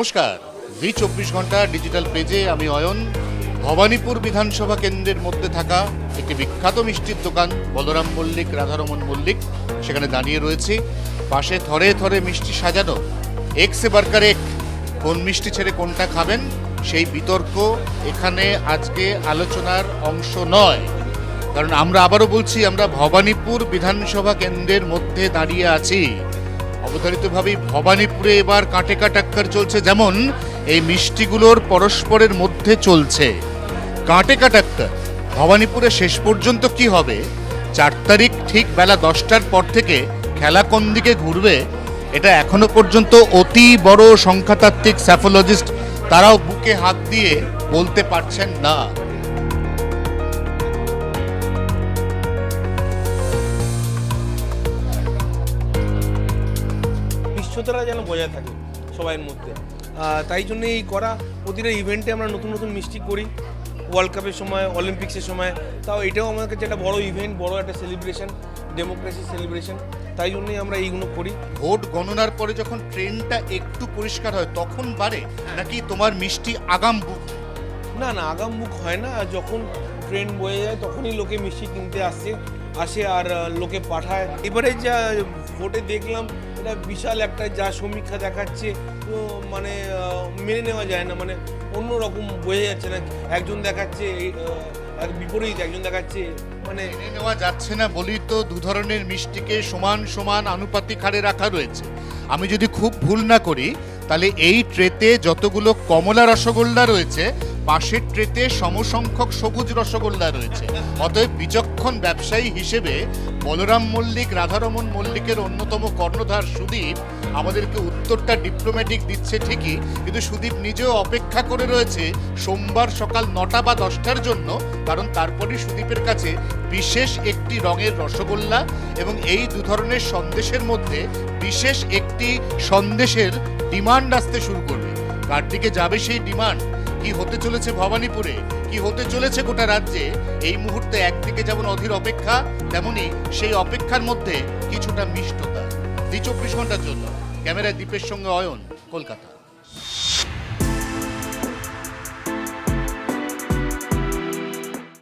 নমস্কার, জি 24 ঘন্টা ডিজিটাল পেজে আমি অয়ন। ভবানীপুর বিধানসভা কেন্দ্রের মধ্যে থাকা একটি বিখ্যাত মিষ্টির দোকান বলরাম মল্লিক, রাধারমন মল্লিক, সেখানে দাঁড়িয়ে রয়েছি। পাশে থরে থরে মিষ্টি সাজানো, এক্স বার্কার এক, কোন মিষ্টি ছেড়ে কোনটা খাবেন সেই বিতর্ক এখানে আজকে আলোচনার অংশ নয়। কারণ আমরা আবারও বলছি, আমরা ভবানীপুর বিধানসভা কেন্দ্রের মধ্যে দাঁড়িয়ে আছি। অবধারিতভাবেই ভবানীপুরে এবার কাঁটে কাটাক্কার চলছে, যেমন এই মিষ্টিগুলোর পরস্পরের মধ্যে চলছে কাঁটে কাটাক্কার। ভবানীপুরে শেষ পর্যন্ত কি হবে, 4 তারিখ ঠিক বেলা 10টার পর থেকে খেলা কোন দিকে ঘুরবে, এটা এখনো পর্যন্ত অতি বড় সংখ্যাতাত্ত্বিক স্যাফোলজিস্ট তারাও বুকে হাত দিয়ে বলতে পারছেন না। বিশ্বতরা যেন বজায় থাকে সবাইয়ের মধ্যে, তাই জন্য এই করা। প্রতিটা ইভেন্টে আমরা নতুন নতুন মিষ্টি করি, ওয়ার্ল্ড কাপের সময়, অলিম্পিক্সের সময়, তাও এটাও আমাদের কাছে একটা বড় ইভেন্ট, বড় একটা সেলিব্রেশন, ডেমোক্রেসি সেলিব্রেশন, তাই জন্যই আমরা এইগুলো করি। ভোট গণনার পরে যখন ট্রেনটা একটু পরিষ্কার হয় তখন বাড়ে, নাকি তোমার মিষ্টি আগাম বুক? না না, আগাম বুক হয় না। যখন ট্রেন বয়ে যায় তখনই লোকে মিষ্টি কিনতে আসে আর লোকে পাঠায়। এবারে যা ভোটে দেখলাম, এটা বিশাল একটা যা সমীক্ষা দেখাচ্ছে, তো মানে মেনে নেওয়া যায় না। মানে অন্যরকম বোঝা যাচ্ছে না, একজন দেখাচ্ছে বিপরীত, একজন দেখাচ্ছে, মানে মেনে নেওয়া যাচ্ছে না বলি তো দু ধরনের মিষ্টিকে সমান সমান আনুপাতিক হারে রাখা রয়েছে। আমি যদি খুব ভুল না করি, তাহলে এই ট্রেতে যতগুলো কমলা রসগোল্লা রয়েছে, পাশের ট্রেতে সমসংখ্যক সবুজ রসগোল্লা রয়েছে। অতএব বিচক্ষণ ব্যবসায়ী হিসেবে বলরাম মল্লিক, রাধারমন মল্লিকের অন্যতম কর্ণধার সুদীপ আমাদেরকে উত্তরটা ডিপ্লোম্যাটিক দিচ্ছে ঠিকই, কিন্তু সুদীপ নিজেও অপেক্ষা করে রয়েছে সোমবার সকাল 9টা বা 10টার জন্য। কারণ তারপরই সুদীপের কাছে বিশেষ একটি রঙের রসগোল্লা এবং এই দু ধরনের সন্দেশের মধ্যে বিশেষ একটি সন্দেশের ডিমান্ড আসতে শুরু করবে। কার দিকে যাবে সেই ডিমান্ড, কি হতে চলেছে ভবানীপুরে, কি হতে চলেছে গোটা রাজ্যে, এই মুহূর্তে একদিকে যেমন অধীর অপেক্ষা, তেমনি সেই অপেক্ষার মধ্যে কিছুটা মিষ্টতা। জি 24 ঘন্টার জন্য ক্যামেরায় দীপের সঙ্গে অয়ন, কলকাতা।